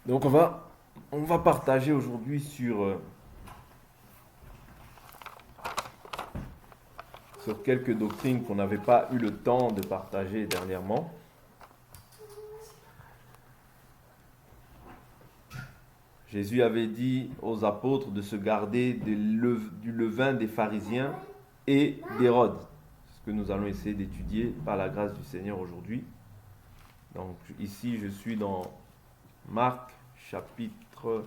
Donc on va partager aujourd'hui sur quelques doctrines qu'on n'avait pas eu le temps de partager dernièrement. Jésus avait dit aux apôtres de se garder du levain des pharisiens et d'Hérode. C'est ce que nous allons essayer d'étudier par la grâce du Seigneur aujourd'hui. Donc ici je suis dans Marc chapitre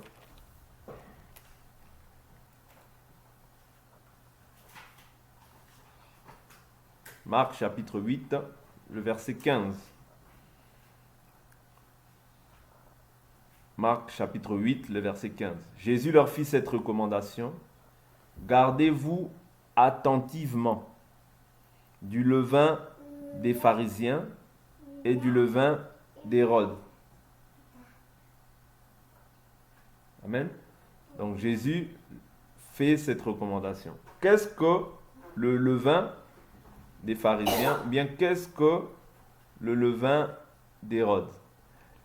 8, le verset 15. Marc chapitre 8, le verset 15. Jésus leur fit cette recommandation: gardez-vous attentivement du levain des pharisiens et du levain d'Hérode. Amen. Donc Jésus fait cette recommandation. Qu'est-ce que le levain des pharisiens? Bien, qu'est-ce que le levain d'Hérode?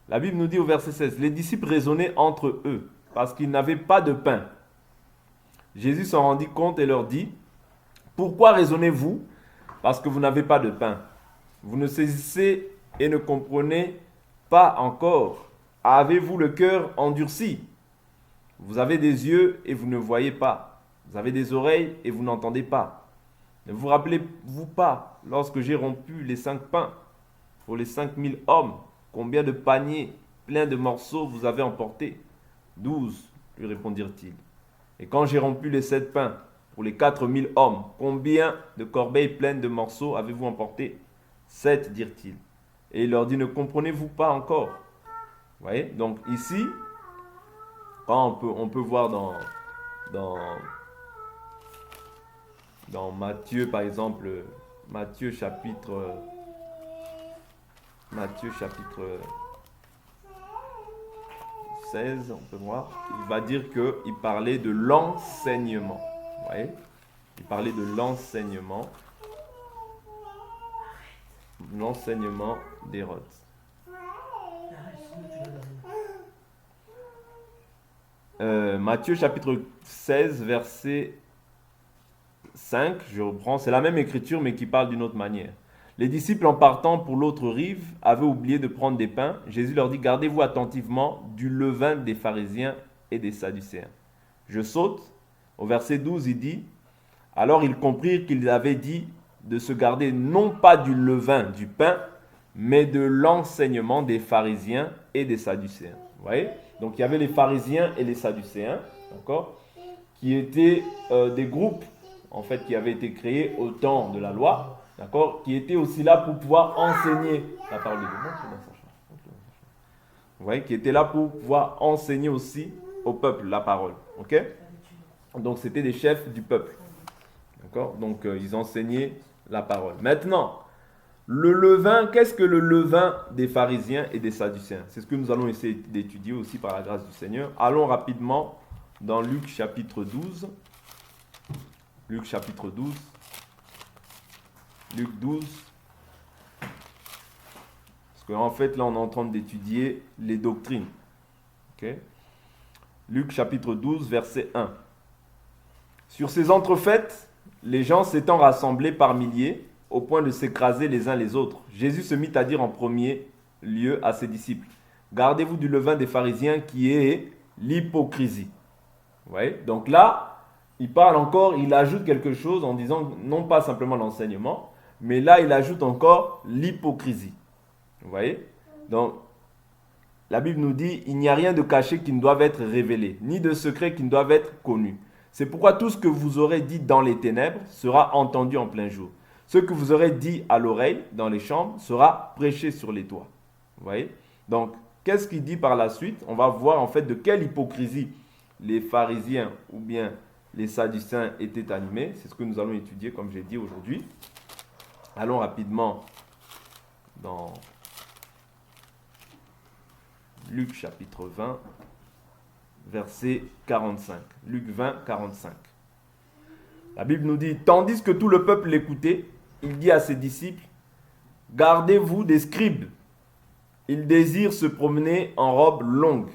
La Bible nous dit au verset 16, les disciples raisonnaient entre eux parce qu'ils n'avaient pas de pain. Jésus s'en rendit compte et leur dit: pourquoi raisonnez-vous parce que vous n'avez pas de pain? Vous ne saisissez et ne comprenez pas encore. Avez-vous le cœur endurci? Vous avez des yeux et vous ne voyez pas. Vous avez des oreilles et vous n'entendez pas. Ne vous rappelez-vous pas, lorsque j'ai rompu les 5 pains pour les 5000 hommes, combien de paniers pleins de morceaux vous avez emportés? 12, lui répondirent-ils. Et quand j'ai rompu les 7 pains pour les 4000 hommes, combien de corbeilles pleines de morceaux avez-vous emporté? 7, dirent-ils. Et il leur dit: ne comprenez-vous pas encore? Vous voyez? Donc ici, quand on peut voir dans Matthieu, par exemple, Matthieu chapitre 16, on peut voir, il va dire qu'il parlait de l'enseignement. Vous voyez? Il parlait de l'enseignement d'Hérode. Matthieu chapitre 16, verset 5, je reprends, c'est la même écriture mais qui parle d'une autre manière. Les disciples, en partant pour l'autre rive, avaient oublié de prendre des pains. Jésus leur dit: gardez-vous attentivement du levain des pharisiens et des sadducéens. Je saute. Au verset 12, il dit: alors ils comprirent qu'il avait dit de se garder non pas du levain du pain, mais de l'enseignement des pharisiens et des sadducéens. Vous voyez? Donc il y avait les pharisiens et les sadducéens, d'accord, qui étaient des groupes en fait qui avaient été créés au temps de la loi, d'accord, qui étaient aussi là pour pouvoir enseigner la parole de Dieu. Vous voyez, qui étaient là pour pouvoir enseigner aussi au peuple la parole, ok? Donc c'était des chefs du peuple, d'accord. Donc ils enseignaient la parole. Maintenant, le levain, qu'est-ce que le levain des pharisiens et des sadducéens? C'est ce que nous allons essayer d'étudier aussi par la grâce du Seigneur. Allons rapidement dans Luc chapitre 12. Luc chapitre 12. Luc 12. Parce qu'en fait, là, on est en train d'étudier les doctrines. Okay? Luc chapitre 12, verset 1. Sur ces entrefaites, les gens s'étant rassemblés par milliers, au point de s'écraser les uns les autres, Jésus se mit à dire en premier lieu à ses disciples: gardez-vous du levain des pharisiens qui est l'hypocrisie. Vous voyez? Donc là, il parle encore, il ajoute quelque chose en disant non pas simplement l'enseignement, mais là il ajoute encore l'hypocrisie. Vous voyez? Donc la Bible nous dit: il n'y a rien de caché qui ne doive être révélé, ni de secret qui ne doive être connu. C'est pourquoi tout ce que vous aurez dit dans les ténèbres sera entendu en plein jour. Ce que vous aurez dit à l'oreille dans les chambres sera prêché sur les toits. Vous voyez? Donc, qu'est-ce qu'il dit par la suite? On va voir en fait de quelle hypocrisie les pharisiens ou bien les sadducéens étaient animés. C'est ce que nous allons étudier, comme j'ai dit aujourd'hui. Allons rapidement dans Luc chapitre 20, verset 45. Luc 20, 45. La Bible nous dit: tandis que tout le peuple l'écoutait, il dit à ses disciples: gardez-vous des scribes. Ils désirent se promener en robe longue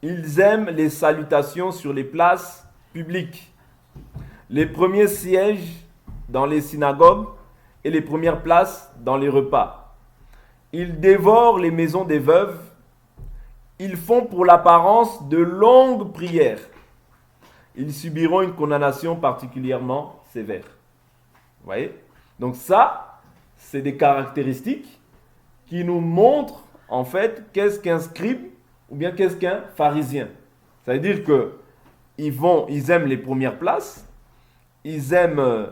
Ils aiment les salutations sur les places publiques, les premiers sièges dans les synagogues et les premières places dans les repas. Ils dévorent les maisons des veuves. Ils font pour l'apparence de longues prières. Ils subiront une condamnation particulièrement sévère. Vous voyez? Donc ça, c'est des caractéristiques qui nous montrent en fait qu'est-ce qu'un scribe ou bien qu'est-ce qu'un pharisien. Ça veut dire que ils aiment les premières places, ils aiment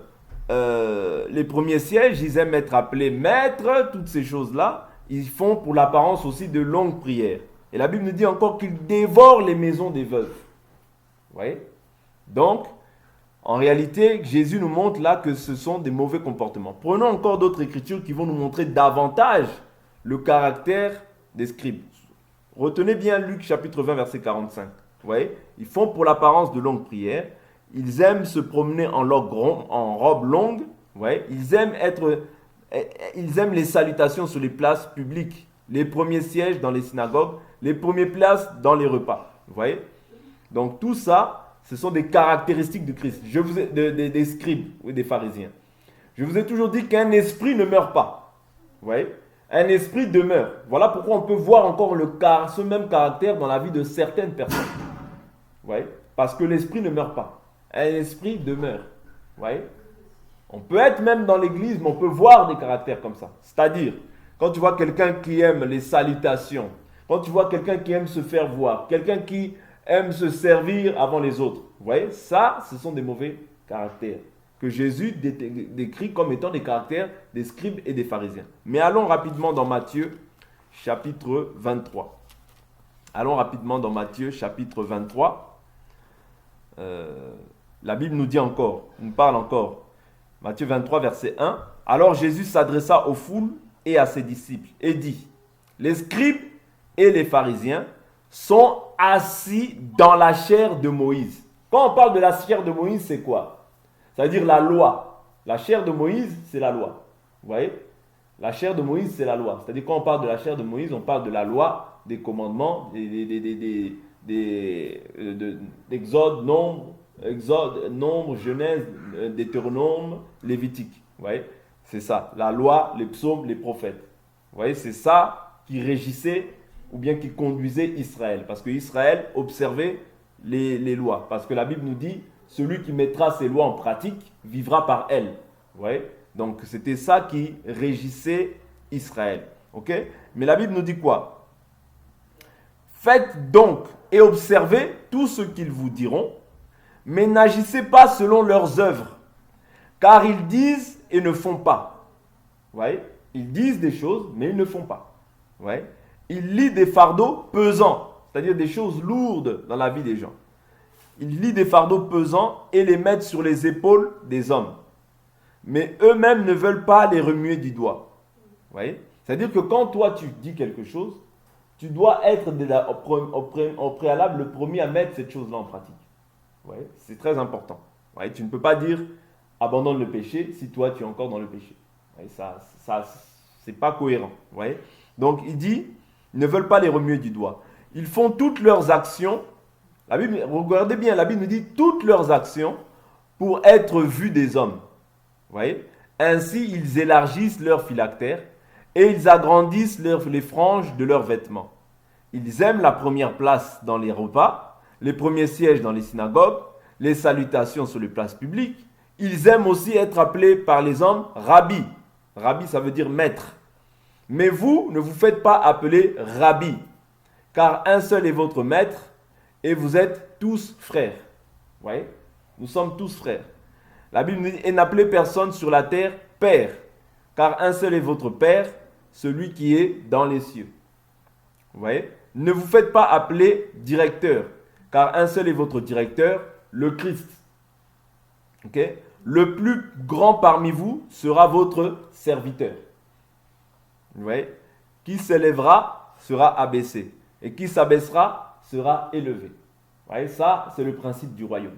les premiers sièges, ils aiment être appelés maîtres, toutes ces choses-là. Ils font pour l'apparence aussi de longues prières. Et la Bible nous dit encore qu'ils dévorent les maisons des veuves. Vous voyez? Donc, en réalité, Jésus nous montre là que ce sont des mauvais comportements. Prenons encore d'autres écritures qui vont nous montrer davantage le caractère des scribes. Retenez bien Luc chapitre 20, verset 45. Vous voyez? Ils font pour l'apparence de longues prières. Ils aiment se promener en robe longue. Vous voyez? Ils aiment les salutations sur les places publiques, les premiers sièges dans les synagogues, les premières places dans les repas. Vous voyez? Donc tout ça, ce sont des caractéristiques de Christ. Des scribes ou des pharisiens. Je vous ai toujours dit qu'un esprit ne meurt pas. Vous voyez? Un esprit demeure. Voilà pourquoi on peut voir encore ce même caractère dans la vie de certaines personnes. Vous voyez? Parce que l'esprit ne meurt pas. Un esprit demeure. Vous voyez? On peut être même dans l'église, mais on peut voir des caractères comme ça. C'est-à-dire, quand tu vois quelqu'un qui aime les salutations, quand tu vois quelqu'un qui aime se faire voir, quelqu'un qui aime se servir avant les autres, vous voyez, ça, ce sont des mauvais caractères que Jésus décrit comme étant des caractères des scribes et des pharisiens. Mais allons rapidement dans Matthieu, chapitre 23. Allons rapidement dans Matthieu, chapitre 23. La Bible nous dit encore, nous parle encore. Matthieu 23, verset 1. Alors Jésus s'adressa aux foules et à ses disciples et dit, les scribes et les pharisiens sont assis dans la chair de Moïse. Quand on parle de la chair de Moïse, c'est quoi? C'est-à-dire la loi. La chair de Moïse, c'est la loi. Vous voyez? La chair de Moïse, c'est la loi. C'est-à-dire quand on parle de la chair de Moïse, on parle de la loi, des commandements, d'Exode, Nombre, Genèse, Deutéronome, Lévitique. Vous voyez? C'est ça. La loi, les psaumes, les prophètes. Vous voyez? C'est ça qui régissait ou bien qui conduisait Israël. Parce que Israël observait les lois. Parce que la Bible nous dit, celui qui mettra ces lois en pratique vivra par elles. Vous voyez? Donc c'était ça qui régissait Israël. Ok? Mais la Bible nous dit quoi? Faites donc et observez tout ce qu'ils vous diront, mais n'agissez pas selon leurs œuvres, car ils disent et ne font pas. Vous voyez? Ils disent des choses, mais ils ne font pas. Vous voyez? Ils lient des fardeaux pesants, c'est-à-dire des choses lourdes dans la vie des gens. Ils lient des fardeaux pesants et les mettent sur les épaules des hommes. Mais eux-mêmes ne veulent pas les remuer du doigt. Vous voyez? C'est-à-dire que quand toi tu dis quelque chose, tu dois être au préalable le premier à mettre cette chose-là en pratique. Vous voyez? C'est très important. Vous voyez? Tu ne peux pas dire abandonne le péché si toi tu es encore dans le péché. Vous voyez? Ça c'est pas cohérent. Vous voyez? Donc il dit, ils ne veulent pas les remuer du doigt. Ils font toutes leurs actions. La Bible, regardez bien, la Bible nous dit toutes leurs actions pour être vus des hommes. Vous voyez? Ainsi, ils élargissent leurs phylactères et ils agrandissent les franges de leurs vêtements. Ils aiment la première place dans les repas, les premiers sièges dans les synagogues, les salutations sur les places publiques. Ils aiment aussi être appelés par les hommes rabbi. Rabbi, ça veut dire maître. Mais vous, ne vous faites pas appeler rabbi, car un seul est votre maître, et vous êtes tous frères. Vous voyez? Nous sommes tous frères. La Bible dit, et n'appelez personne sur la terre père, car un seul est votre père, celui qui est dans les cieux. Vous voyez? Ne vous faites pas appeler directeur, car un seul est votre directeur, le Christ. Ok? Le plus grand parmi vous sera votre serviteur. Vous voyez? Qui s'élèvera sera abaissé, et qui s'abaissera sera élevé. Vous voyez, ça, c'est le principe du royaume.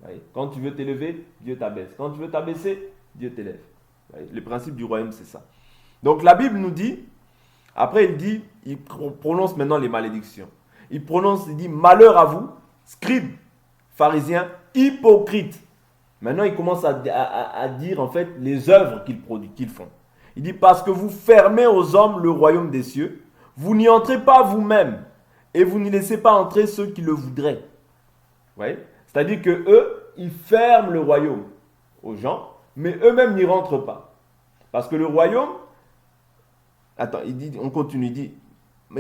Vous voyez, quand tu veux t'élever, Dieu t'abaisse. Quand tu veux t'abaisser, Dieu t'élève. Vous voyez, le principe du royaume, c'est ça. Donc la Bible nous dit, après il prononce maintenant les malédictions. il prononce, il dit, malheur à vous, scribes, pharisiens, hypocrites. Maintenant, il commence à dire en fait les œuvres qu'ils font. Il dit, parce que vous fermez aux hommes le royaume des cieux, vous n'y entrez pas vous-même, et vous n'y laissez pas entrer ceux qui le voudraient. Vous voyez? C'est-à-dire que eux, ils ferment le royaume aux gens, mais eux-mêmes n'y rentrent pas. Parce que le royaume, attends, on continue, il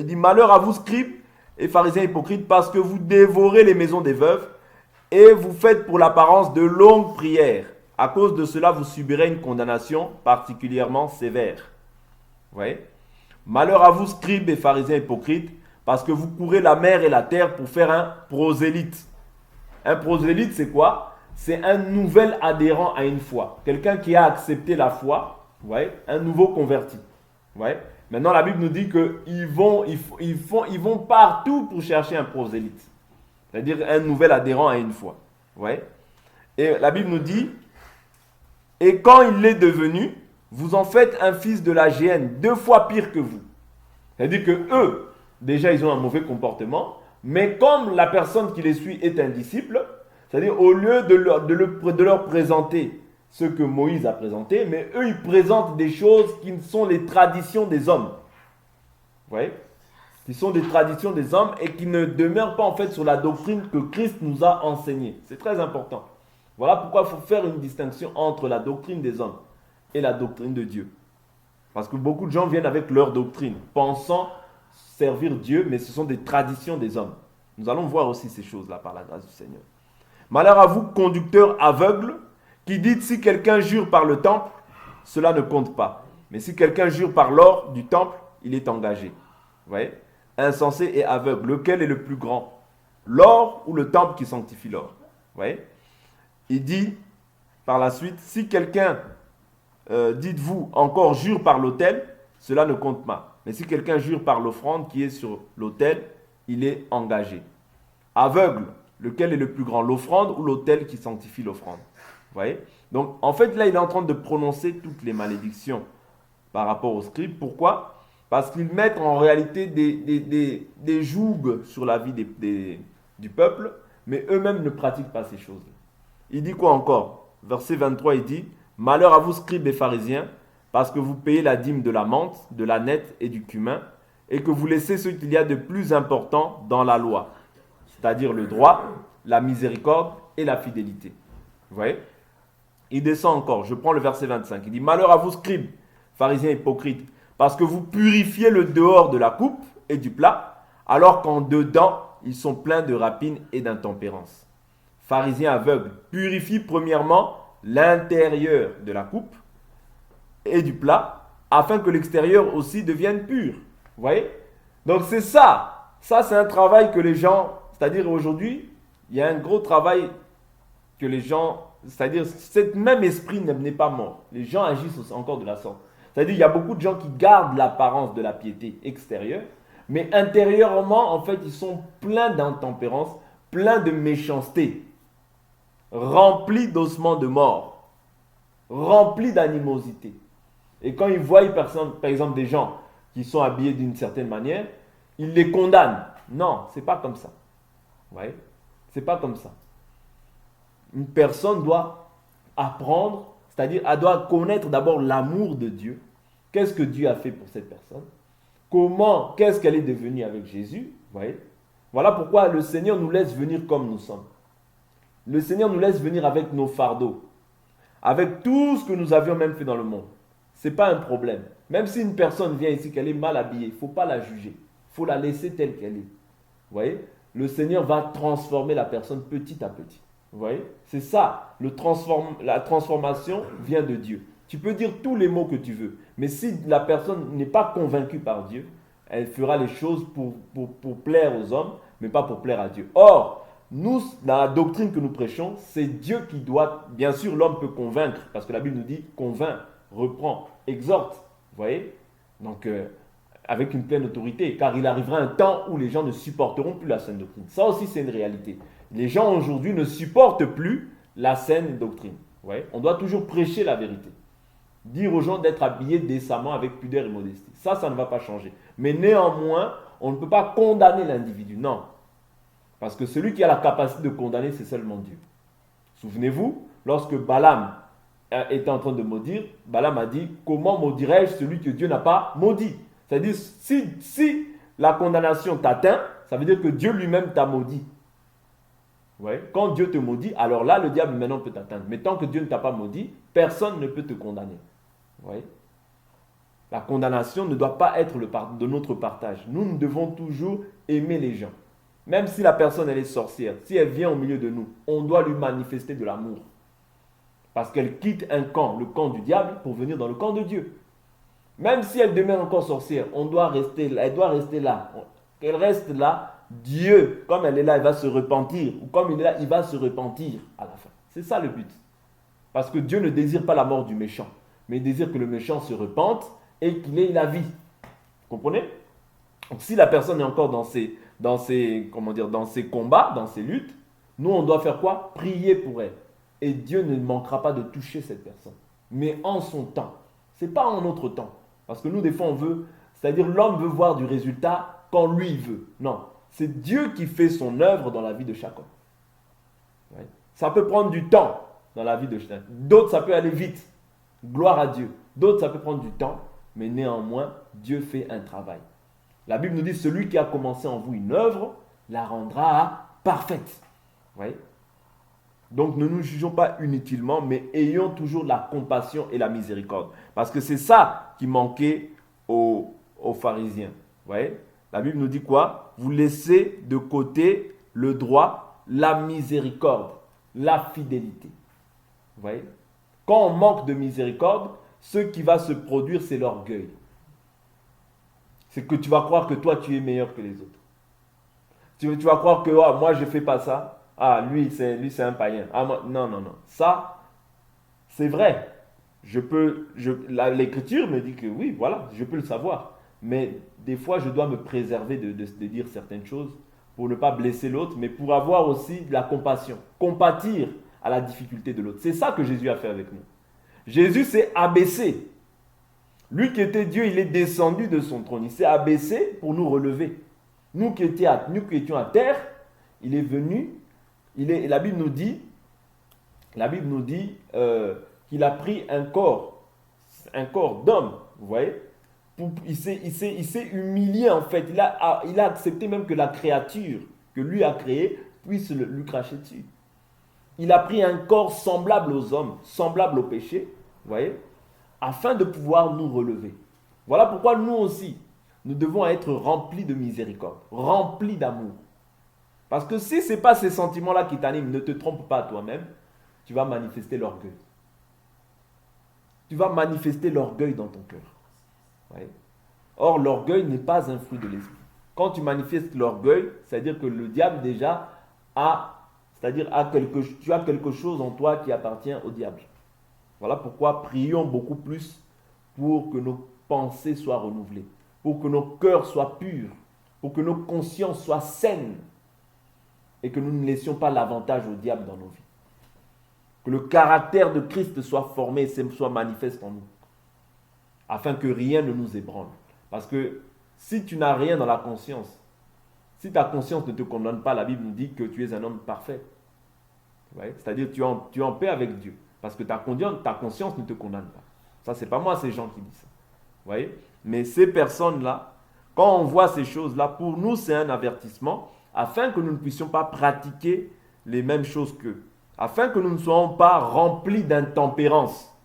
dit, malheur à vous, scribes et pharisiens hypocrites, parce que vous dévorez les maisons des veuves, et vous faites pour l'apparence de longues prières. À cause de cela, vous subirez une condamnation particulièrement sévère. Vous voyez? Malheur à vous, scribes et pharisiens hypocrites, parce que vous courez la mer et la terre pour faire un prosélyte. Un prosélyte, c'est quoi? C'est un nouvel adhérent à une foi. Quelqu'un qui a accepté la foi, vous voyez? Un nouveau converti. Vous voyez? Maintenant, la Bible nous dit qu'ils vont partout pour chercher un prosélyte. C'est-à-dire un nouvel adhérent à une foi. Vous voyez? Et la Bible nous dit, et quand il l'est devenu, vous en faites un fils de la géhenne, 2 fois pire que vous. C'est-à-dire que eux, déjà, ils ont un mauvais comportement, mais comme la personne qui les suit est un disciple, c'est-à-dire au lieu de leur présenter ce que Moïse a présenté, mais eux, ils présentent des choses qui sont les traditions des hommes. Vous voyez? Qui sont des traditions des hommes et qui ne demeurent pas en fait sur la doctrine que Christ nous a enseignée. C'est très important. Voilà pourquoi il faut faire une distinction entre la doctrine des hommes et la doctrine de Dieu. Parce que beaucoup de gens viennent avec leur doctrine, pensant servir Dieu, mais ce sont des traditions des hommes. Nous allons voir aussi ces choses-là par la grâce du Seigneur. Malheur à vous, conducteurs aveugles, qui dites si quelqu'un jure par le temple, cela ne compte pas. Mais si quelqu'un jure par l'or du temple, il est engagé. Vous voyez? Insensé et aveugle, lequel est le plus grand? L'or ou le temple qui sanctifie l'or? Vous voyez? Il dit par la suite, si quelqu'un, dites-vous, encore jure par l'autel, cela ne compte pas. Mais si quelqu'un jure par l'offrande qui est sur l'autel, il est engagé. Aveugle, lequel est le plus grand? L'offrande ou l'autel qui sanctifie l'offrande? Vous voyez? Donc, en fait, là, il est en train de prononcer toutes les malédictions par rapport aux scribes. Pourquoi? Parce qu'ils mettent en réalité des jougs sur la vie du peuple, mais eux-mêmes ne pratiquent pas ces choses. Il dit quoi encore? Verset 23, il dit, malheur à vous, scribes et pharisiens, parce que vous payez la dîme de la menthe, de la nette et du cumin, et que vous laissez ce qu'il y a de plus important dans la loi, c'est-à-dire le droit, la miséricorde et la fidélité. Vous voyez? Il descend encore, je prends le verset 25, il dit, malheur à vous, scribes, pharisiens hypocrites, parce que vous purifiez le dehors de la coupe et du plat, alors qu'en dedans, ils sont pleins de rapine et d'intempérance. Pharisiens aveugles, purifie premièrement l'intérieur de la coupe et du plat, afin que l'extérieur aussi devienne pur. Vous voyez? Donc c'est ça. Ça, c'est un travail que les gens, c'est-à-dire aujourd'hui, il y a un gros travail que les gens, c'est-à-dire cet même esprit n'est pas mort. Les gens agissent encore de la sorte. C'est-à-dire il y a beaucoup de gens qui gardent l'apparence de la piété extérieure, mais intérieurement, en fait, ils sont pleins d'intempérance, pleins de méchanceté, remplis d'ossements de mort, remplis d'animosité. Et quand ils voient, par exemple, des gens qui sont habillés d'une certaine manière, ils les condamnent. Non, c'est pas comme ça. Vous voyez? C'est pas comme ça. Une personne doit apprendre, c'est-à-dire elle doit connaître d'abord l'amour de Dieu. Qu'est-ce que Dieu a fait pour cette personne? Qu'est-ce qu'elle est devenue avec Jésus? Vous voyez? Voilà pourquoi le Seigneur nous laisse venir comme nous sommes. Le Seigneur nous laisse venir avec nos fardeaux, avec tout ce que nous avions même fait dans le monde. Ce n'est pas un problème. Même si une personne vient ici, qu'elle est mal habillée, il ne faut pas la juger. Il faut la laisser telle qu'elle est. Vous voyez? Le Seigneur va transformer la personne petit à petit. Vous voyez? C'est ça. La transformation vient de Dieu. Tu peux dire tous les mots que tu veux. Mais si la personne n'est pas convaincue par Dieu, elle fera les choses pour plaire aux hommes, mais pas pour plaire à Dieu. Or, nous, dans la doctrine que nous prêchons, c'est Dieu qui doit, bien sûr, l'homme peut convaincre, parce que la Bible nous dit, convainc, reprend, exhorte. Vous voyez? Donc, avec une pleine autorité, car il arrivera un temps où les gens ne supporteront plus la saine doctrine. Ça aussi, c'est une réalité. Les gens aujourd'hui ne supportent plus la saine doctrine. Vous voyez? On doit toujours prêcher la vérité. Dire aux gens d'être habillés décemment avec pudeur et modestie. Ça ne va pas changer. Mais néanmoins, on ne peut pas condamner l'individu. Non. Parce que celui qui a la capacité de condamner, c'est seulement Dieu. Souvenez-vous, lorsque Balaam était en train de maudire, Balaam a dit, comment maudirais-je celui que Dieu n'a pas maudit? C'est-à-dire, si la condamnation t'atteint, ça veut dire que Dieu lui-même t'a maudit. Ouais. Quand Dieu te maudit, alors là, le diable maintenant peut t'atteindre. Mais tant que Dieu ne t'a pas maudit, personne ne peut te condamner. Ouais. La condamnation ne doit pas être de notre partage. Nous devons toujours aimer les gens. Même si la personne elle est sorcière, si elle vient au milieu de nous, on doit lui manifester de l'amour. Parce qu'elle quitte un camp, le camp du diable, pour venir dans le camp de Dieu. Même si elle demeure encore sorcière, elle doit rester là. Qu'elle reste là, Dieu, comme elle est là, il va se repentir. Ou comme il est là, il va se repentir à la fin. C'est ça le but. Parce que Dieu ne désire pas la mort du méchant, mais il désire que le méchant se repente et qu'il ait la vie. Vous comprenez? Donc si la personne est encore dans ses combats, dans ses luttes, nous on doit faire quoi? Prier pour elle. Et Dieu ne manquera pas de toucher cette personne. Mais en son temps. Ce n'est pas en notre temps. Parce que nous, des fois, on veut, c'est-à-dire l'homme veut voir du résultat quand lui il veut. Non, c'est Dieu qui fait son œuvre dans la vie de chaque homme. Ouais. Ça peut prendre du temps dans la vie de chacun. D'autres, ça peut aller vite. Gloire à Dieu. D'autres, ça peut prendre du temps. Mais néanmoins, Dieu fait un travail. La Bible nous dit, celui qui a commencé en vous une œuvre, la rendra parfaite. Ouais. Donc ne nous jugeons pas inutilement, mais ayons toujours la compassion et la miséricorde. Parce que c'est ça qui manquait aux pharisiens. Vous voyez? La Bible nous dit quoi? Vous laissez de côté le droit, la miséricorde, la fidélité. Vous voyez? Quand on manque de miséricorde, ce qui va se produire, c'est l'orgueil. C'est que tu vas croire que toi, tu es meilleur que les autres. Tu vas croire que moi, je ne fais pas ça. Ah, lui, c'est un païen. Ah, moi, non. Ça, c'est vrai. L'Écriture me dit que oui, voilà, je peux le savoir. Mais des fois, je dois me préserver de dire certaines choses pour ne pas blesser l'autre, mais pour avoir aussi de la compassion. Compatir à la difficulté de l'autre. C'est ça que Jésus a fait avec nous. Jésus s'est abaissé. Lui qui était Dieu, il est descendu de son trône. Il s'est abaissé pour nous relever. Nous qui étions à terre, il est venu. La Bible nous dit qu'il a pris un corps d'homme, vous voyez. Il s'est humilié en fait. Il a accepté même que la créature que lui a créée puisse lui cracher dessus. Il a pris un corps semblable aux hommes, semblable au péché, vous voyez, afin de pouvoir nous relever. Voilà pourquoi nous aussi, nous devons être remplis de miséricorde, remplis d'amour. Parce que si ce n'est pas ces sentiments-là qui t'animent, ne te trompe pas toi-même, tu vas manifester l'orgueil. Tu vas manifester l'orgueil dans ton cœur. Ouais. Or, l'orgueil n'est pas un fruit de l'esprit. Quand tu manifestes l'orgueil, c'est-à-dire que le diable déjà tu as quelque chose en toi qui appartient au diable. Voilà pourquoi prions beaucoup plus pour que nos pensées soient renouvelées, pour que nos cœurs soient purs, pour que nos consciences soient saines et que nous ne laissions pas l'avantage au diable dans nos vies. Que le caractère de Christ soit formé et soit manifeste en nous, afin que rien ne nous ébranle. Parce que si tu n'as rien dans la conscience, si ta conscience ne te condamne pas, la Bible nous dit que tu es un homme parfait. C'est-à-dire que tu es en paix avec Dieu. Parce que ta conscience ne te condamne pas. Ça, ce n'est pas moi, ces gens qui disent ça. Vous voyez? Mais ces personnes-là, quand on voit ces choses-là, pour nous, c'est un avertissement afin que nous ne puissions pas pratiquer les mêmes choses qu'eux. Afin que nous ne soyons pas remplis d'intempérance.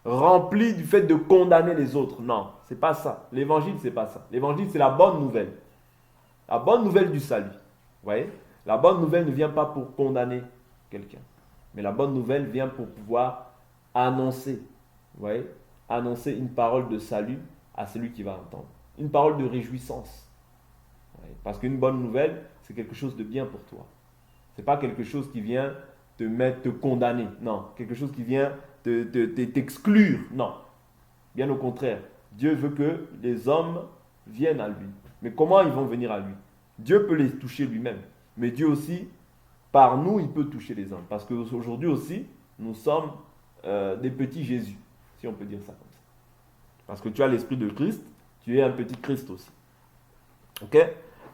Remplis du fait de condamner les autres. Non, ce n'est pas ça. L'évangile, ce n'est pas ça. L'évangile, c'est la bonne nouvelle. La bonne nouvelle du salut. Vous voyez? La bonne nouvelle ne vient pas pour condamner quelqu'un. Mais la bonne nouvelle vient pour pouvoir annoncer. Vous voyez? Annoncer une parole de salut à celui qui va entendre. Une parole de réjouissance. Parce qu'une bonne nouvelle, c'est quelque chose de bien pour toi. Ce n'est pas quelque chose qui vient te condamner. Non. Quelque chose qui vient t'exclure. Non. Bien au contraire. Dieu veut que les hommes viennent à lui. Mais comment ils vont venir à lui? Dieu peut les toucher lui-même. Mais Dieu aussi, par nous, il peut toucher les hommes. Parce qu'aujourd'hui aussi, nous sommes des petits Jésus. Si on peut dire ça comme ça. Parce que tu as l'esprit de Christ, tu es un petit Christ aussi. Ok?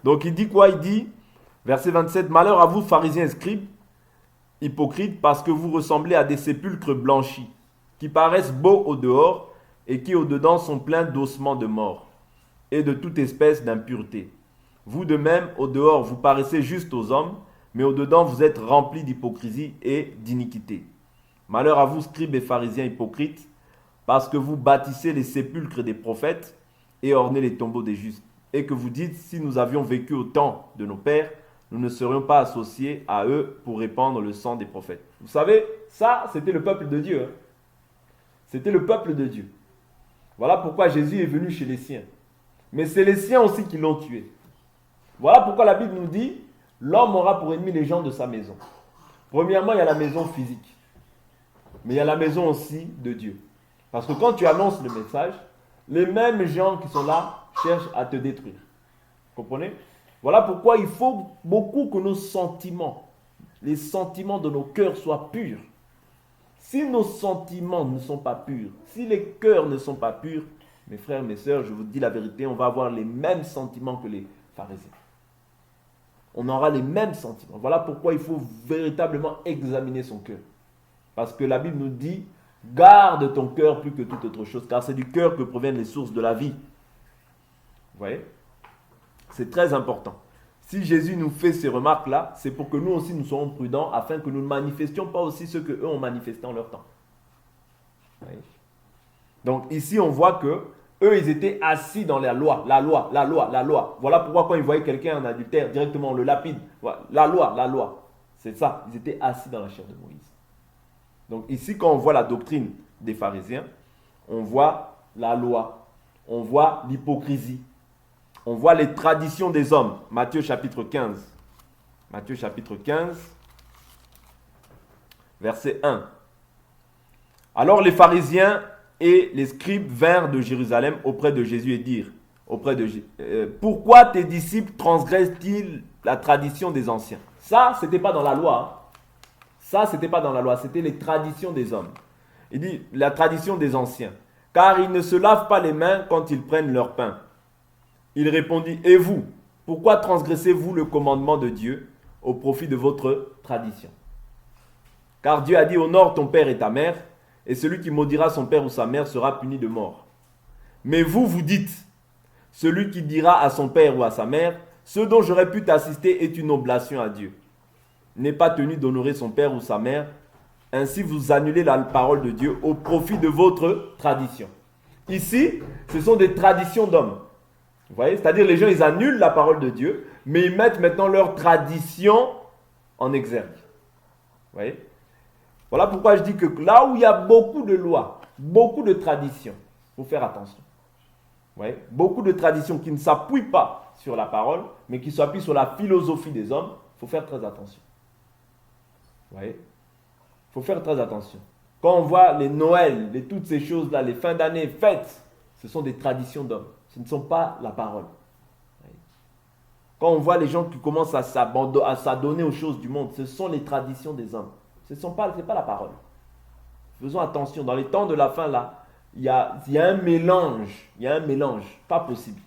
Donc il dit quoi? Il dit Verset 27. Malheur à vous, pharisiens et scribes, hypocrites, parce que vous ressemblez à des sépulcres blanchis, qui paraissent beaux au dehors et qui au dedans sont pleins d'ossements de mort et de toute espèce d'impureté. Vous de même, au dehors, vous paraissez juste aux hommes, mais au dedans, vous êtes remplis d'hypocrisie et d'iniquité. Malheur à vous, scribes et pharisiens hypocrites, parce que vous bâtissez les sépulcres des prophètes et ornez les tombeaux des justes. Et que vous dites, si nous avions vécu au temps de nos pères, nous ne serions pas associés à eux pour répandre le sang des prophètes. Vous savez, ça, c'était le peuple de Dieu. C'était le peuple de Dieu. Voilà pourquoi Jésus est venu chez les siens. Mais c'est les siens aussi qui l'ont tué. Voilà pourquoi la Bible nous dit, l'homme aura pour ennemi les gens de sa maison. Premièrement, il y a la maison physique. Mais il y a la maison aussi de Dieu. Parce que quand tu annonces le message, les mêmes gens qui sont là cherchent à te détruire. Vous comprenez? Voilà pourquoi il faut beaucoup que nos sentiments, les sentiments de nos cœurs soient purs. Si nos sentiments ne sont pas purs, si les cœurs ne sont pas purs, mes frères, mes sœurs, je vous dis la vérité, on va avoir les mêmes sentiments que les pharisiens. On aura les mêmes sentiments. Voilà pourquoi il faut véritablement examiner son cœur. Parce que la Bible nous dit, garde ton cœur plus que toute autre chose, car c'est du cœur que proviennent les sources de la vie. Vous voyez? C'est très important. Si Jésus nous fait ces remarques-là, c'est pour que nous aussi nous soyons prudents, afin que nous ne manifestions pas aussi ce qu'eux ont manifesté en leur temps. Vous voyez? Donc ici, on voit que eux, ils étaient assis dans la loi, la loi, la loi, la loi. Voilà pourquoi quand ils voyaient quelqu'un en adultère, directement on le lapide. Voilà, la loi, la loi. C'est ça, ils étaient assis dans la chair de Moïse. Donc ici, quand on voit la doctrine des pharisiens, on voit la loi, on voit l'hypocrisie, on voit les traditions des hommes. Matthieu chapitre 15. Matthieu chapitre 15, verset 1. Alors les pharisiens et les scribes vinrent de Jérusalem auprès de Jésus et dirent, pourquoi tes disciples transgressent-ils la tradition des anciens? Ça, ce n'était pas dans la loi. Ça, ce n'était pas dans la loi, c'était les traditions des hommes. Il dit, la tradition des anciens. Car ils ne se lavent pas les mains quand ils prennent leur pain. Il répondit, et vous, pourquoi transgressez-vous le commandement de Dieu au profit de votre tradition? Car Dieu a dit, honore ton père et ta mère, et celui qui maudira son père ou sa mère sera puni de mort. Mais vous, vous dites, celui qui dira à son père ou à sa mère, ce dont j'aurais pu t'assister est une oblation à Dieu. N'est pas tenu d'honorer son père ou sa mère. Ainsi, vous annulez la parole de Dieu au profit de votre tradition. Ici, ce sont des traditions d'hommes. Vous voyez? C'est-à-dire les gens, ils annulent la parole de Dieu, mais ils mettent maintenant leur tradition en exergue. Vous voyez? Voilà pourquoi je dis que là où il y a beaucoup de lois, beaucoup de traditions, il faut faire attention. Vous voyez? Beaucoup de traditions qui ne s'appuient pas sur la parole, mais qui s'appuient sur la philosophie des hommes, il faut faire très attention. Vous voyez? Il faut faire très attention. Quand on voit les Noëls, toutes ces choses-là, les fins d'année, fêtes, ce sont des traditions d'hommes. Ce ne sont pas la parole. Quand on voit les gens qui commencent à s'adonner aux choses du monde, ce sont les traditions des hommes. Ce n'est pas la parole. Faisons attention. Dans les temps de la fin, là, il y a un mélange. Il y a un mélange. Pas possible.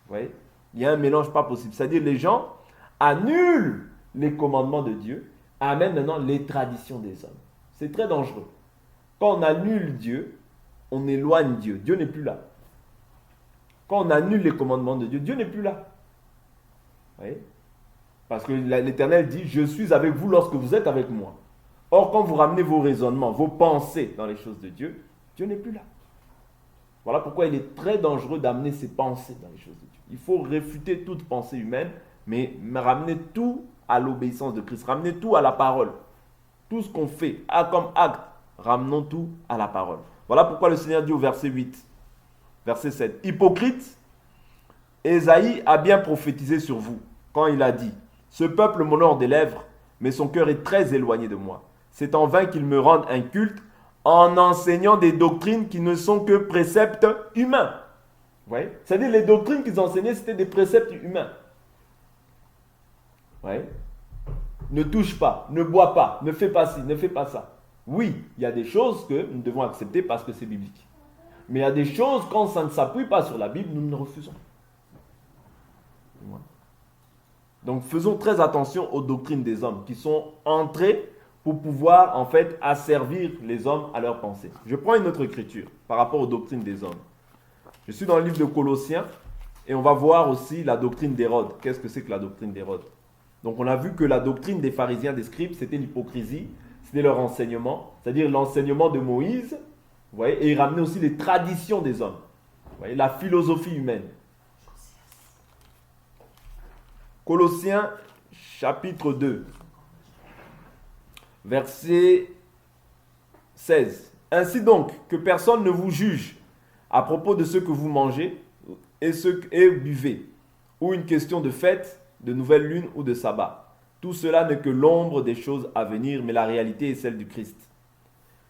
Vous voyez? Il y a un mélange pas possible. C'est-à-dire les gens annulent les commandements de Dieu, amènent maintenant les traditions des hommes. C'est très dangereux. Quand on annule Dieu, on éloigne Dieu. Dieu n'est plus là. Quand on annule les commandements de Dieu, Dieu n'est plus là. Vous voyez? Parce que l'Éternel dit, je suis avec vous lorsque vous êtes avec moi. Or, quand vous ramenez vos raisonnements, vos pensées dans les choses de Dieu, Dieu n'est plus là. Voilà pourquoi il est très dangereux d'amener ses pensées dans les choses de Dieu. Il faut réfuter toute pensée humaine, mais ramener tout à l'obéissance de Christ. Ramener tout à la parole. Tout ce qu'on fait, comme acte, ramenons tout à la parole. Voilà pourquoi le Seigneur dit au verset 8, verset 7, hypocrite, Ésaïe a bien prophétisé sur vous, quand il a dit, ce peuple m'honore des lèvres, mais son cœur est très éloigné de moi. C'est en vain qu'ils me rendent un culte en enseignant des doctrines qui ne sont que préceptes humains. Vous voyez? C'est-à-dire les doctrines qu'ils enseignaient, c'était des préceptes humains. Vous voyez? Ne touche pas, ne bois pas, ne fais pas ci, ne fais pas ça. Oui, il y a des choses que nous devons accepter parce que c'est biblique. Mais il y a des choses, quand ça ne s'appuie pas sur la Bible, nous ne refusons. Donc faisons très attention aux doctrines des hommes qui sont entrées pour pouvoir en fait asservir les hommes à leurs pensées. Je prends une autre écriture par rapport aux doctrines des hommes. Je suis dans le livre de Colossiens et on va voir aussi la doctrine d'Hérode. Qu'est-ce que c'est que la doctrine d'Hérode? Donc on a vu que la doctrine des pharisiens, des scribes, c'était l'hypocrisie, c'était leur enseignement, c'est-à-dire l'enseignement de Moïse, vous voyez, et ils ramenaient aussi les traditions des hommes, vous voyez, la philosophie humaine. Colossiens chapitre 2, verset 16. Ainsi donc, que personne ne vous juge à propos de ce que vous mangez et buvez, ou une question de fête, de nouvelle lune ou de sabbat. Tout cela n'est que l'ombre des choses à venir, mais la réalité est celle du Christ.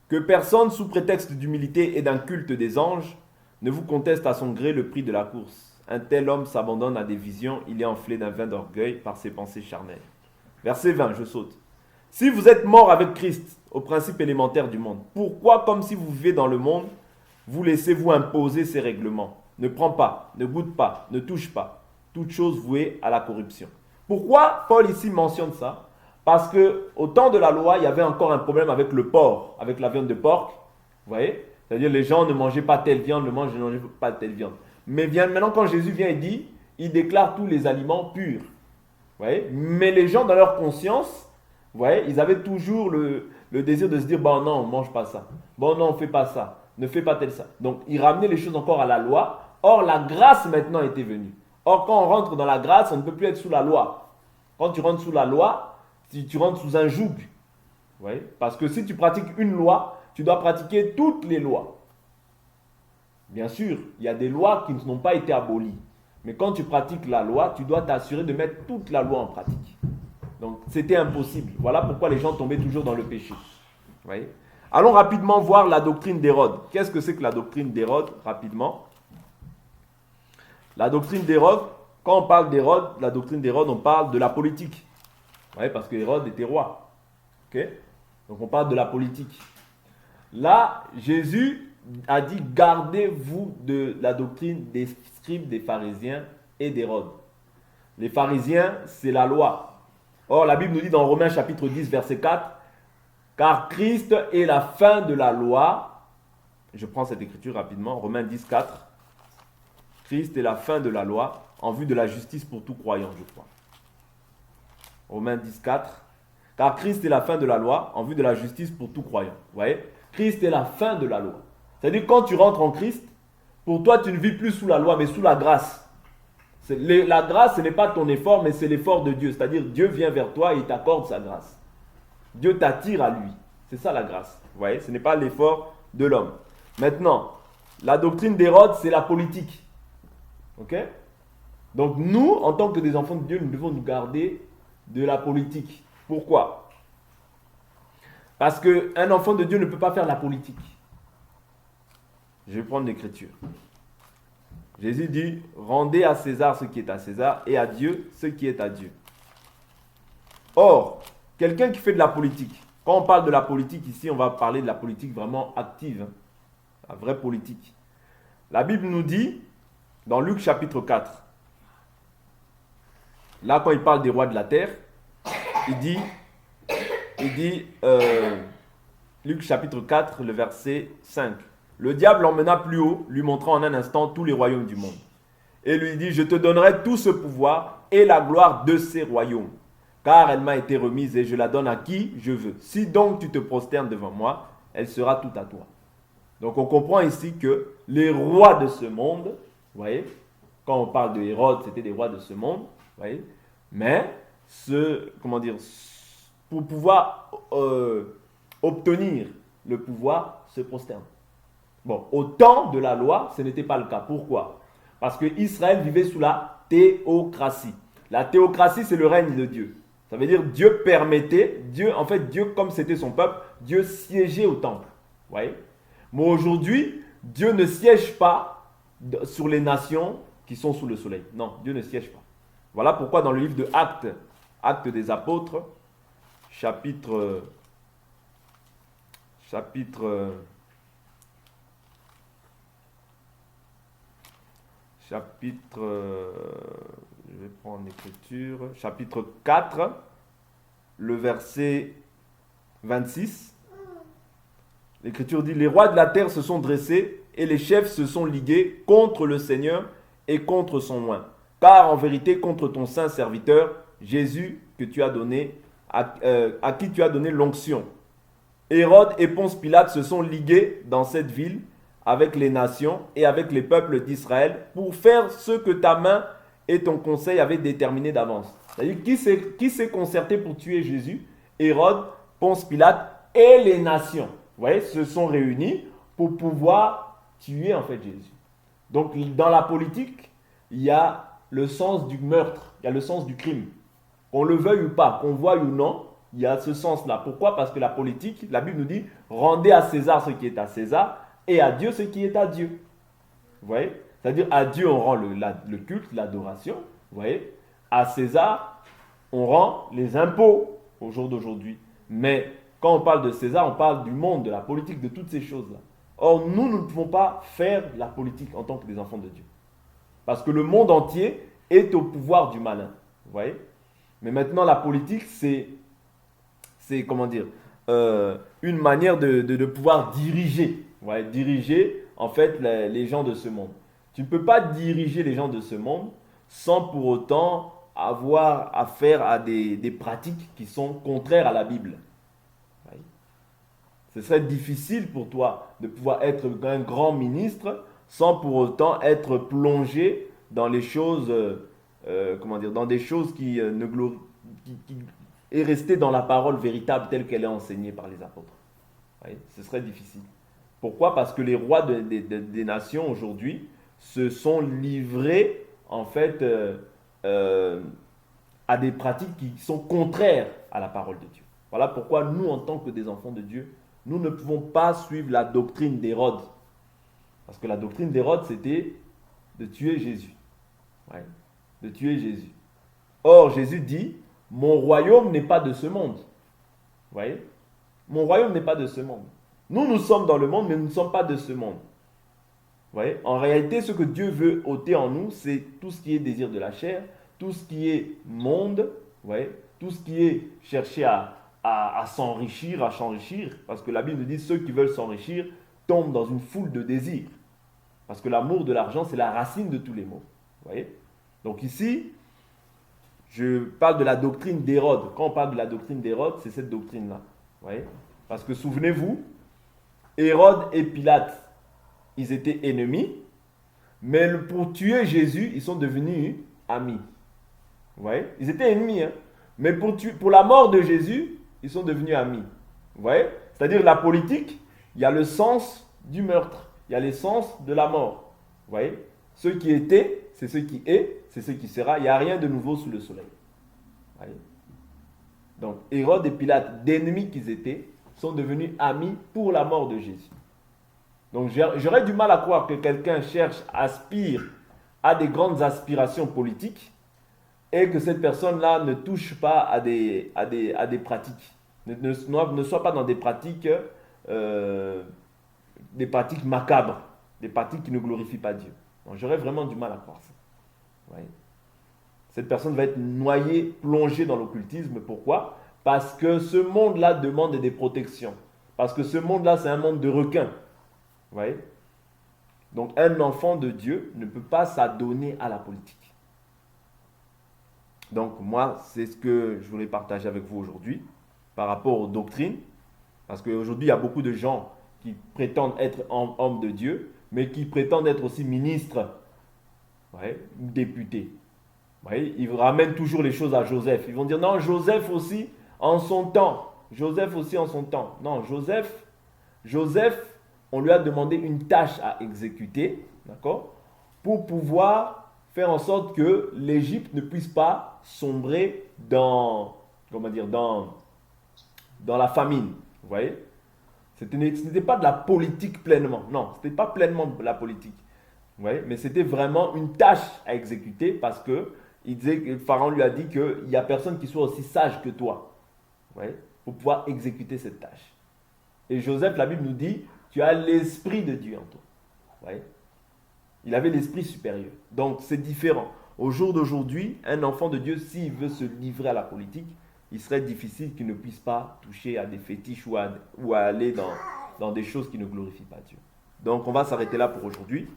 Que personne, sous prétexte d'humilité et d'un culte des anges, ne vous conteste à son gré le prix de la course. Un tel homme s'abandonne à des visions, il est enflé d'un vin d'orgueil par ses pensées charnelles. Verset 20, je saute. Si vous êtes mort avec Christ au principe élémentaire du monde, pourquoi, comme si vous vivez dans le monde, vous laissez-vous imposer ces règlements? Ne prends pas, ne goûte pas, ne touche pas. Toute chose vouée à la corruption. Pourquoi Paul ici mentionne ça? Parce qu'au temps de la loi, il y avait encore un problème avec le porc, avec la viande de porc. Vous voyez? C'est-à-dire les gens ne mangeaient pas telle viande, ne mangeaient pas telle viande. Mais maintenant, quand Jésus vient et dit, il déclare tous les aliments purs. Vous voyez? Mais les gens, dans leur conscience, vous voyez, ils avaient toujours le désir de se dire, bon non, on ne mange pas ça. Bon non, on ne fait pas ça. Ne fais pas tel ça. Donc, ils ramenaient les choses encore à la loi. Or, la grâce maintenant était venue. Or, quand on rentre dans la grâce, on ne peut plus être sous la loi. Quand tu rentres sous la loi, tu rentres sous un joug. Vous voyez? Parce que si tu pratiques une loi, tu dois pratiquer toutes les lois. Bien sûr, il y a des lois qui n'ont pas été abolies. Mais quand tu pratiques la loi, tu dois t'assurer de mettre toute la loi en pratique. Donc, c'était impossible. Voilà pourquoi les gens tombaient toujours dans le péché. Vous voyez? Allons rapidement voir la doctrine d'Hérode. Qu'est-ce que c'est que la doctrine d'Hérode? Rapidement. La doctrine d'Hérode, quand on parle d'Hérode, la doctrine d'Hérode, on parle de la politique. Vous voyez, parce que Hérode était roi. Okay? Donc on parle de la politique. Là, Jésus a dit, gardez-vous de la doctrine des scribes, des pharisiens et d'Hérode. Les pharisiens, c'est la loi. Or, la Bible nous dit dans Romains chapitre 10, verset 4, car Christ est la fin de la loi. Je prends cette écriture rapidement, Romains 10, 4. Christ est la fin de la loi en vue de la justice pour tout croyant, je crois. Romains 10, 4. Car Christ est la fin de la loi en vue de la justice pour tout croyant. Vous voyez? Christ est la fin de la loi. C'est-à-dire quand tu rentres en Christ, pour toi tu ne vis plus sous la loi mais sous la grâce. La grâce ce n'est pas ton effort mais c'est l'effort de Dieu. C'est-à-dire Dieu vient vers toi et il t'accorde sa grâce. Dieu t'attire à lui. C'est ça la grâce. Vous voyez? Ce n'est pas l'effort de l'homme. Maintenant, la doctrine d'Hérode c'est la politique. Ok? Donc nous, en tant que des enfants de Dieu, nous devons nous garder de la politique. Pourquoi? Parce qu'un enfant de Dieu ne peut pas faire la politique. Je vais prendre l'écriture. Jésus dit, rendez à César ce qui est à César et à Dieu ce qui est à Dieu. Or, quelqu'un qui fait de la politique, quand on parle de la politique ici, on va parler de la politique vraiment active, hein, la vraie politique. La Bible nous dit, dans Luc chapitre 4, là quand il parle des rois de la terre, il dit Luc chapitre 4, le verset 5. Le diable l'emmena plus haut, lui montrant en un instant tous les royaumes du monde. Et lui dit, je te donnerai tout ce pouvoir et la gloire de ces royaumes, car elle m'a été remise et je la donne à qui je veux. Si donc tu te prosternes devant moi, elle sera toute à toi. Donc on comprend ici que les rois de ce monde, vous voyez, quand on parle de Hérode, c'était des rois de ce monde, vous voyez, mais pour pouvoir obtenir le pouvoir, se prosterne. Bon, au temps de la loi, ce n'était pas le cas. Pourquoi? Parce que Israël vivait sous la théocratie. La théocratie, c'est le règne de Dieu. Ça veut dire Dieu permettait, Dieu, comme c'était son peuple, Dieu siégeait au temple. Vous voyez? Mais aujourd'hui, Dieu ne siège pas sur les nations qui sont sous le soleil. Non, Dieu ne siège pas. Voilà pourquoi dans le livre de Actes des Apôtres, chapitre 2, Je vais prendre l'écriture. Chapitre 4, le verset 26. L'écriture dit, les rois de la terre se sont dressés et les chefs se sont ligués contre le Seigneur et contre son oint. Car en vérité, contre ton saint serviteur, Jésus, que tu as donné, à qui tu as donné l'onction. Hérode et Ponce Pilate se sont ligués dans cette ville avec les nations et avec les peuples d'Israël pour faire ce que ta main et ton conseil avaient déterminé d'avance. C'est-à-dire, qui s'est concerté pour tuer Jésus? Hérode, Ponce Pilate et les nations. Vous voyez, se sont réunis pour pouvoir tuer en fait Jésus. Donc, dans la politique, il y a le sens du meurtre, il y a le sens du crime. Qu'on le veuille ou pas, qu'on voie ou non, il y a ce sens-là. Pourquoi? Parce que la politique, la Bible nous dit, rendez à César ce qui est à César et à Dieu ce qui est à Dieu. Vous voyez? C'est-à-dire, à Dieu, on rend le culte, l'adoration. Vous voyez? À César, on rend les impôts au jour d'aujourd'hui. Mais quand on parle de César, on parle du monde, de la politique, de toutes ces choses-là. Or, nous ne pouvons pas faire la politique en tant que des enfants de Dieu. Parce que le monde entier est au pouvoir du malin. Vous voyez? Mais maintenant, la politique, c'est comment dire, une manière de pouvoir diriger. Ouais, diriger, en fait, les gens de ce monde. Tu ne peux pas diriger les gens de ce monde sans pour autant avoir affaire à des pratiques qui sont contraires à la Bible. Ouais. Ce serait difficile pour toi de pouvoir être un grand ministre sans pour autant être plongé dans les choses, comment dire, dans des choses qui est restée dans la parole véritable telle qu'elle est enseignée par les apôtres. Oui, ce serait difficile. Pourquoi? Parce que les rois des nations aujourd'hui se sont livrés en fait à des pratiques qui sont contraires à la parole de Dieu. Voilà pourquoi nous, en tant que des enfants de Dieu, nous ne pouvons pas suivre la doctrine d'Hérode. Parce que la doctrine d'Hérode, c'était de tuer Jésus. Ouais, de tuer Jésus. Or, Jésus dit, mon royaume n'est pas de ce monde. Vous voyez? Mon royaume n'est pas de ce monde. Nous sommes dans le monde, mais nous ne sommes pas de ce monde. Vous voyez? En réalité, ce que Dieu veut ôter en nous, c'est tout ce qui est désir de la chair, tout ce qui est monde, vous voyez? Tout ce qui est chercher à s'enrichir, parce que la Bible nous dit, ceux qui veulent s'enrichir tombent dans une foule de désirs. Parce que l'amour de l'argent, c'est la racine de tous les maux. Vous voyez? Donc ici, je parle de la doctrine d'Hérode. Quand on parle de la doctrine d'Hérode, c'est cette doctrine-là. Vous voyez? Parce que souvenez-vous, Hérode et Pilate, ils étaient ennemis, mais pour tuer Jésus, ils sont devenus amis. Vous voyez? Ils étaient ennemis, hein? Mais pour la mort de Jésus, ils sont devenus amis. Vous voyez? C'est-à-dire la politique, il y a le sens du meurtre, il y a le sens de la mort. Vous voyez? Ce qui était, c'est ce qui est, c'est ce qui sera. Il n'y a rien de nouveau sous le soleil. Vous voyez? Donc, Hérode et Pilate, d'ennemis qu'ils étaient, sont devenus amis pour la mort de Jésus. Donc, j'aurais du mal à croire que quelqu'un aspire à des grandes aspirations politiques et que cette personne-là ne touche pas à des pratiques, ne soit pas dans des pratiques macabres, des pratiques qui ne glorifient pas Dieu. Donc, j'aurais vraiment du mal à croire ça. Vous voyez? Cette personne va être noyée, plongée dans l'occultisme. Pourquoi? Parce que ce monde-là demande des protections. Parce que ce monde-là, c'est un monde de requins. Vous voyez? Donc, un enfant de Dieu ne peut pas s'adonner à la politique. Donc, moi, c'est ce que je voulais partager avec vous aujourd'hui par rapport aux doctrines. Parce qu'aujourd'hui, il y a beaucoup de gens qui prétendent être hommes de Dieu, mais qui prétendent être aussi ministres, ouais, ou députés. Vous voyez, ils ramènent toujours les choses à Joseph. Ils vont dire, non, Joseph aussi en son temps. Joseph aussi en son temps. Non, Joseph, on lui a demandé une tâche à exécuter, d'accord, pour pouvoir faire en sorte que l'Égypte ne puisse pas sombrer dans la famine. Vous voyez? Ce n'était pas de la politique pleinement. Non, ce n'était pas pleinement de la politique. Vous voyez? Mais c'était vraiment une tâche à exécuter parce que Pharaon lui a dit qu'il n'y a personne qui soit aussi sage que toi. Vous voyez? Pour pouvoir exécuter cette tâche. Et Joseph, la Bible nous dit, tu as l'esprit de Dieu en toi. Vous voyez? Il avait l'esprit supérieur. Donc c'est différent. au jour d'aujourd'hui, un enfant de Dieu, s'il veut se livrer à la politique, il serait difficile qu'il ne puisse pas toucher à des fétiches ou à aller dans des choses qui ne glorifient pas Dieu. Donc on va s'arrêter là pour aujourd'hui.